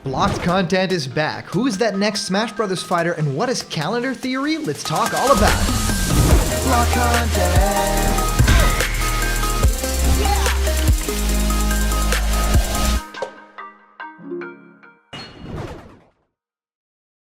Blocked content is back. Who is that next Smash Brothers fighter and what is calendar theory? Let's talk all about it. Blocked content.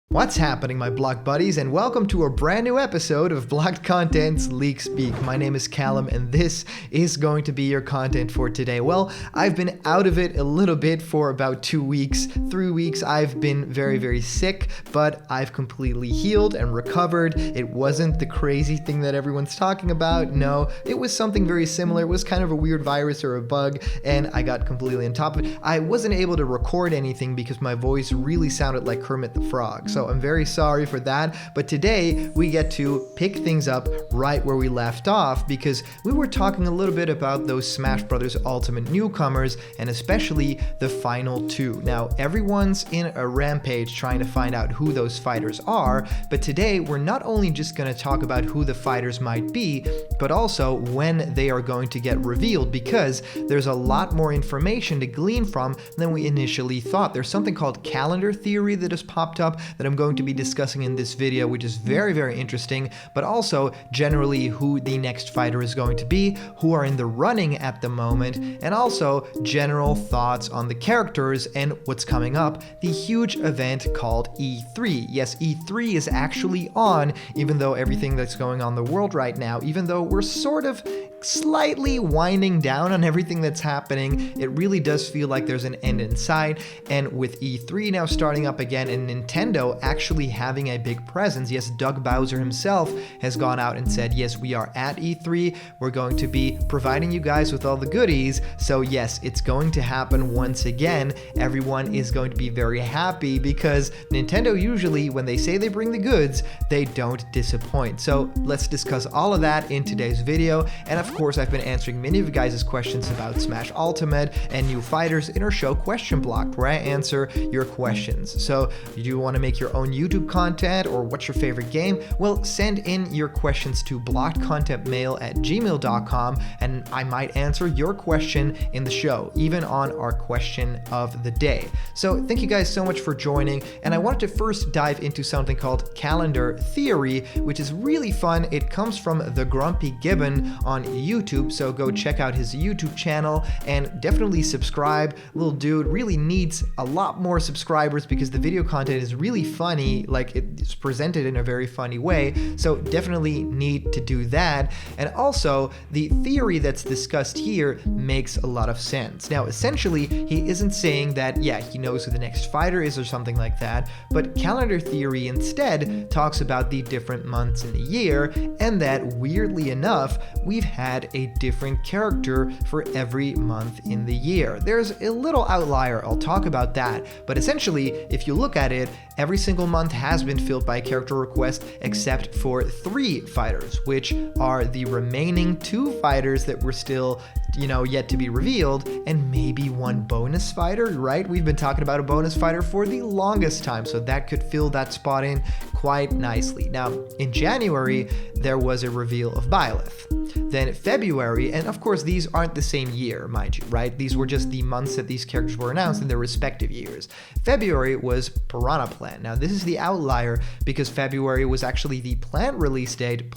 What's happening, my Block buddies, and welcome to a brand new episode of Blocked Content's Leak Speak. My name is Callum, and this is going to be your content for today. Well, I've been out of it a little bit for about 2 weeks, 3 weeks. I've been very sick, but I've completely healed and recovered. It wasn't the crazy thing that everyone's talking about. No, it was something very similar. It was kind of a weird virus or a bug, and I got completely on top of it. I wasn't able to record anything because my voice really sounded like Kermit the Frog. So I'm very sorry for that, but today we get to pick things up right where we left off because we were talking a little bit about those Smash Brothers Ultimate newcomers and especially the final two. Now, everyone's in a rampage trying to find out who those fighters are, but today we're not only just going to talk about who the fighters might be, but also when they are going to get revealed because there's a lot more information to glean from than we initially thought. There's something called calendar theory that has popped up that I'm going to be discussing in this video, which is very interesting, but also generally who the next fighter is going to be, who are in the running at the moment, and also general thoughts on the characters and what's coming up, the huge event called E3. Yes, E3 is actually on, even though everything that's going on in the world right now, even though we're sort of slightly winding down on everything that's happening, it really does feel like there's an end in sight. And with E3 now starting up again and Nintendo actually having a big presence, yes, Doug Bowser himself has gone out and said, yes, we are at E3, we're going to be providing you guys with all the goodies. So yes, it's going to happen once again. Everyone is going to be very happy because Nintendo usually, when they say they bring the goods, they don't disappoint. So let's discuss all of that in today's video. And of course, I've been answering many of you guys' questions about Smash Ultimate and new fighters in our show Question Blocked, where I answer your questions. So you do want to make your own YouTube content or what's your favorite game? Well, send in your questions to blockedcontentmail@gmail.com and I might answer your question in the show, even on our question of the day. So thank you guys so much for joining, and I wanted to first dive into something called calendar theory, which is really fun. It comes from the Grumpy Gibbon on YouTube, so go check out his YouTube channel and definitely subscribe. Little dude really needs a lot more subscribers because the video content is really funny, like it's presented in a very funny way, so definitely need to do that. And also, the theory that's discussed here makes a lot of sense. Now, essentially, he isn't saying that, yeah, he knows who the next fighter is or something like that, but calendar theory instead talks about the different months in the year, and that, weirdly enough, we've had a different character for every month in the year. There's a little outlier, I'll talk about that, but essentially, if you look at it, every single month has been filled by a character request except for 3 fighters, which are the remaining 2 fighters that were still, yet to be revealed, and maybe 1 bonus fighter, right? We've been talking about a bonus fighter for the longest time, so that could fill that spot in quite nicely. Now, in January, there was a reveal of Byleth. Then February, and of course these aren't the same year, mind you, right? These were just the months that these characters were announced in their respective years. February was Piranha Plant. Now this is the outlier because February was actually the planned release date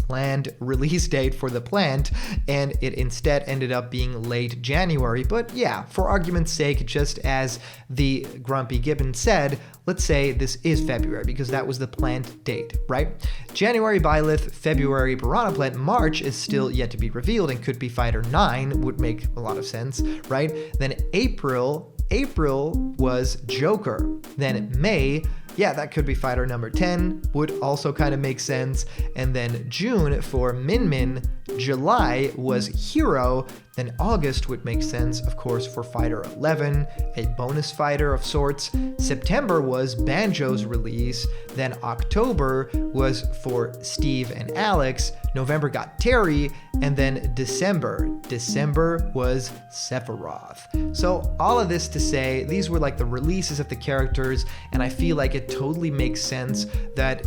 for the plant, and it instead ended up being late January. But yeah, for argument's sake, just as the Grumpy Gibbon said, let's say this is February because that was the planned date, right? January Byleth, February Piranha Plant, March is still yet to be revealed and could be Fighter 9, would make a lot of sense, right? Then April was Joker. Then May, yeah, that could be fighter number 10, would also kind of make sense. And then June for Min Min, July was Hero, then August would make sense, of course, for fighter 11, a bonus fighter of sorts. September was Banjo's release, then October was for Steve and Alex, November got Terry, and then December was Sephiroth. So all of this to say, these were like the releases of the characters, and I feel like it totally makes sense that,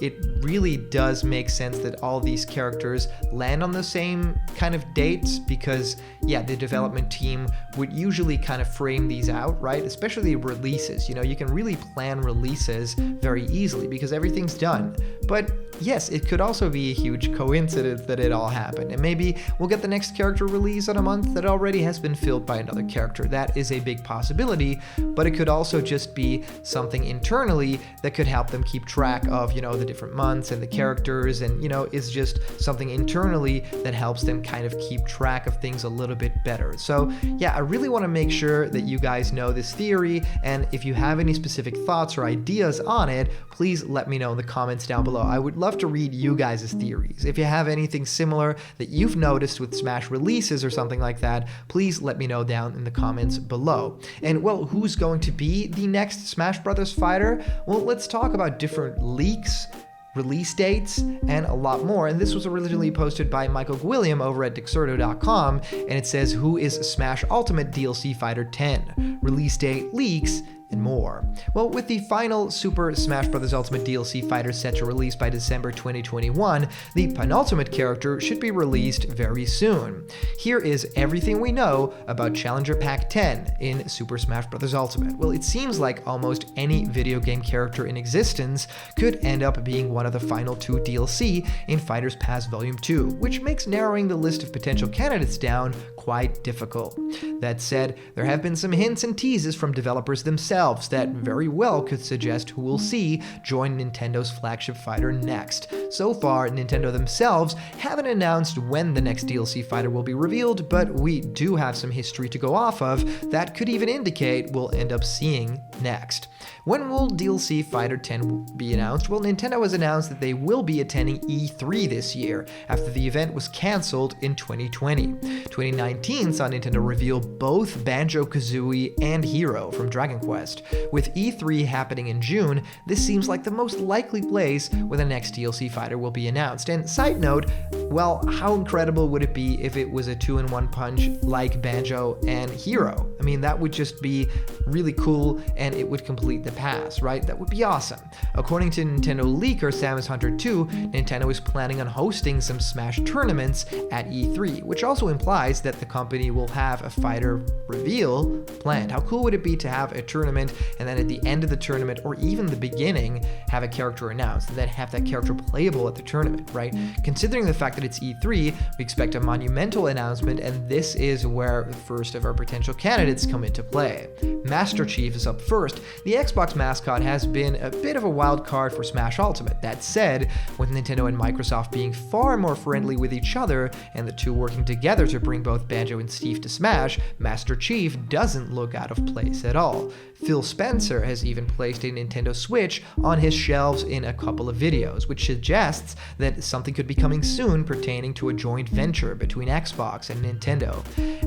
it really does make sense that all these characters land on the same kind of dates because because, yeah, the development team would usually kind of frame these out, right? Especially releases. You know, you can really plan releases very easily because everything's done. But yes, it could also be a huge coincidence that it all happened. And maybe we'll get the next character release in a month that already has been filled by another character. That is a big possibility, but it could also just be something internally that could help them keep track of, you know, the different months and the characters, and, you know, is just something internally that helps them kind of keep track of things a little bit better. So yeah, I really want to make sure that you guys know this theory, and if you have any specific thoughts or ideas on it, please let me know in the comments down below. I would love to read you guys' theories. If you have anything similar that you've noticed with Smash releases or something like that, please let me know down in the comments below. And well, who's going to be the next Smash Brothers fighter? Well, let's talk about different leaks, release dates, and a lot more. And this was originally posted by Michael Gwilliam over at Dexerto.com, and it says, who is Smash Ultimate DLC Fighter 10? Release date, leaks, and more. Well, with the final Super Smash Bros. Ultimate DLC fighter set to release by December 2021, the penultimate character should be released very soon. Here is everything we know about Challenger Pack 10 in Super Smash Bros. Ultimate. Well, it seems like almost any video game character in existence could end up being one of the final 2 DLC in Fighters Pass Volume 2, which makes narrowing the list of potential candidates down quite difficult. That said, there have been some hints and teases from developers themselves that very well could suggest who we'll see join Nintendo's flagship fighter next. So far, Nintendo themselves haven't announced when the next DLC fighter will be revealed, but we do have some history to go off of that could even indicate we'll end up seeing next. When will DLC Fighter 10 be announced? Well, Nintendo has announced that they will be attending E3 this year, after the event was cancelled in 2020. 2019 saw Nintendo reveal both Banjo-Kazooie and Hero from Dragon Quest. With E3 happening in June, this seems like the most likely place where the next DLC fighter will be announced. And side note, well, how incredible would it be if it was a 2-in-1 punch like Banjo and Hero? I mean, that would just be really cool, and it would complete the pass, right? That would be awesome. According to Nintendo leaker Samus Hunter 2, Nintendo is planning on hosting some Smash tournaments at E3, which also implies that the company will have a fighter reveal planned. How cool would it be to have a tournament and then at the end of the tournament, or even the beginning, have a character announced and then have that character playable at the tournament, right? Considering the fact that it's E3, we expect a monumental announcement, and this is where the first of our potential candidates come into play. Master Chief is up first. The Xbox mascot has been a bit of a wild card for Smash Ultimate. That said, with Nintendo and Microsoft being far more friendly with each other and the two working together to bring both Banjo and Steve to Smash, Master Chief doesn't look out of place at all. Phil Spencer has even placed a Nintendo Switch on his shelves in a couple of videos, which suggests that something could be coming soon pertaining to a joint venture between Xbox and Nintendo.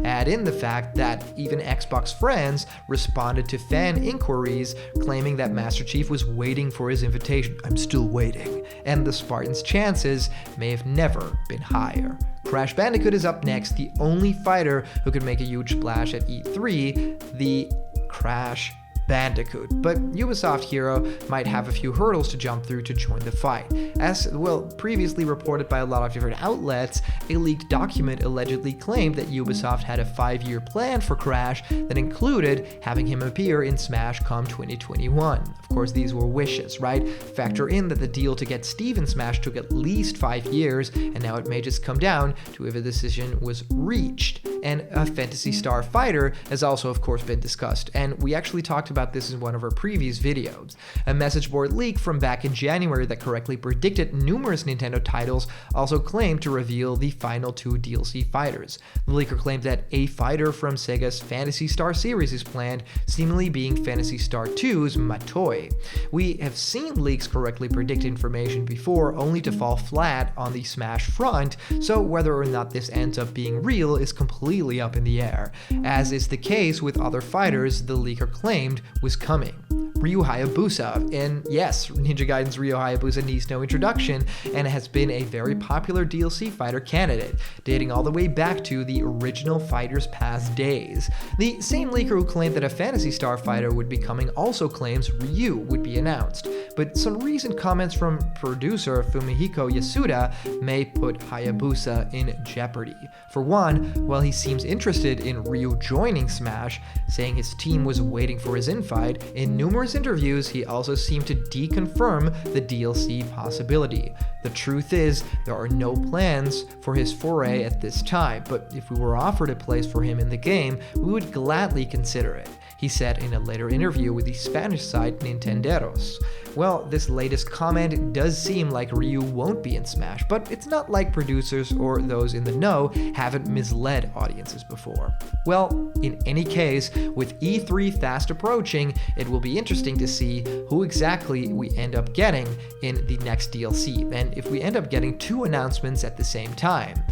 Add in the fact that even Xbox friends responded to fan inquiries claiming that Master Chief was waiting for his invitation. I'm still waiting. And the Spartans' chances may have never been higher. Crash Bandicoot is up next, the only fighter who could make a huge splash at E3, the Crash Bandicoot, but Ubisoft Hero might have a few hurdles to jump through to join the fight. As well, previously reported by a lot of different outlets, a leaked document allegedly claimed that Ubisoft had a 5-year plan for Crash that included having him appear in Smash come 2021. Of course, these were wishes, right? Factor in that the deal to get Steve in Smash took at least 5 years, and now it may just come down to if a decision was reached. And a Phantasy Star fighter has also, of course, been discussed, and we actually talked about this in one of our previous videos. A message board leak from back in January that correctly predicted numerous Nintendo titles also claimed to reveal the final 2 DLC fighters. The leaker claimed that a fighter from Sega's Phantasy Star series is planned, seemingly being Phantasy Star 2's Matoi. We have seen leaks correctly predict information before, only to fall flat on the Smash front, so whether or not this ends up being real is completely up in the air. As is the case with other fighters the leaker claimed was coming. Ryu Hayabusa. And yes, Ninja Gaiden's Ryu Hayabusa needs no introduction and has been a very popular DLC fighter candidate, dating all the way back to the original Fighters Pass days. The same leaker who claimed that a Phantasy Star fighter would be coming also claims Ryu would be announced, but some recent comments from producer Fumihiko Yasuda may put Hayabusa in jeopardy. For one, while he seems interested in Ryu joining Smash, saying his team was waiting for his invite, in numerous interviews he also seemed to deconfirm the DLC possibility. The truth is, there are no plans for his foray at this time, but if we were offered a place for him in the game, we would gladly consider it, he said in a later interview with the Spanish site Nintenderos. Well, this latest comment does seem like Ryu won't be in Smash, but it's not like producers or those in the know haven't misled audiences before. Well, in any case, with E3 fast approaching, it will be interesting to see who exactly we end up getting in the next DLC, and if we end up getting 2 announcements at the same time,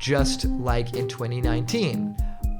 just like in 2019.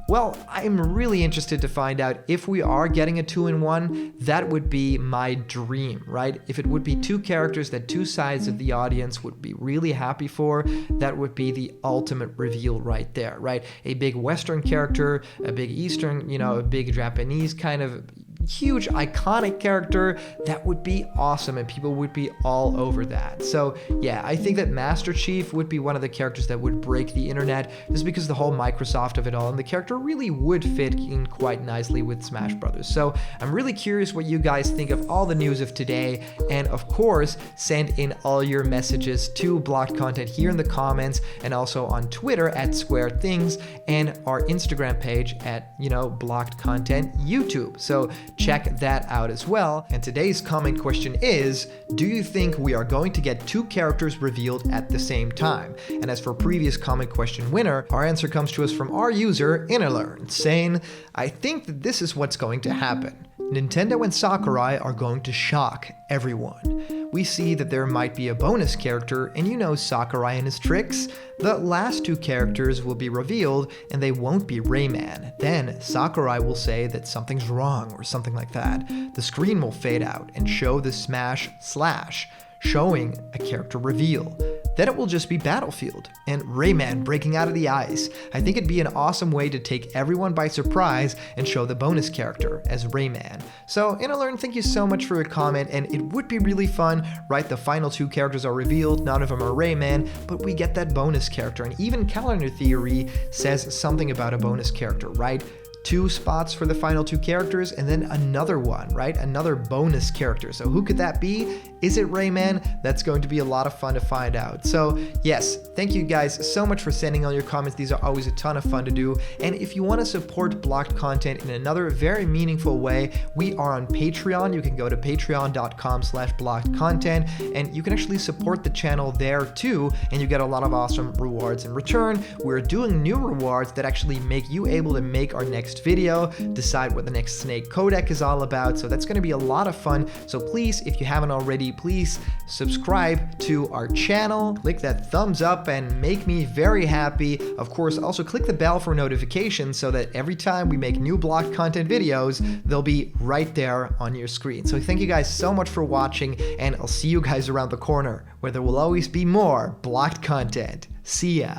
Well, I'm really interested to find out if we are getting a 2-in-1. That would be my dream, right? If it would be 2 characters that 2 sides of the audience would be really happy for, that would be the ultimate reveal right there, right? A big Western character, a big Eastern, a big Japanese kind of huge iconic character, that would be awesome and people would be all over that. So yeah, I think that Master Chief would be one of the characters that would break the internet just because the whole Microsoft of it all, and the character really would fit in quite nicely with Smash Brothers. So I'm really curious what you guys think of all the news of today, and of course send in all your messages to Blocked Content here in the comments, and also on Twitter at Square Things, and our Instagram page at Blocked Content YouTube. So check that out as well. And today's comment question is, do you think we are going to get 2 characters revealed at the same time? And as for previous comment question winner, our answer comes to us from our user Innerlearn, saying, I think that this is what's going to happen. Nintendo and Sakurai are going to shock everyone. We see that there might be a bonus character, and Sakurai and his tricks. The last 2 characters will be revealed, and they won't be Rayman. Then Sakurai will say that something's wrong or something like that. The screen will fade out and show the smash slash, showing a character reveal. Then it will just be Battlefield and Rayman breaking out of the ice. I think it'd be an awesome way to take everyone by surprise and show the bonus character as Rayman. So Innerlearn, thank you so much for your comment, and it would be really fun, right? The final 2 characters are revealed, none of them are Rayman, but we get that bonus character, and even Calendar Theory says something about a bonus character, right? 2 spots for the final 2 characters, and then another one, right? Another bonus character. So who could that be? Is it Rayman? That's going to be a lot of fun to find out. So yes, thank you guys so much for sending all your comments. These are always a ton of fun to do. And if you want to support Blocked Content in another very meaningful way, we are on Patreon. You can go to patreon.com/blockedcontent, and you can actually support the channel there too, and you get a lot of awesome rewards in return. We're doing new rewards that actually make you able to make our next video, decide what the next Snake Codec is all about. So that's going to be a lot of fun. So please, if you haven't already, please subscribe to our channel, click that thumbs up and make me very happy. Of course, also click the bell for notifications so that every time we make new Blocked Content videos, they'll be right there on your screen. So thank you guys so much for watching, and I'll see you guys around the corner where there will always be more Blocked Content. See ya.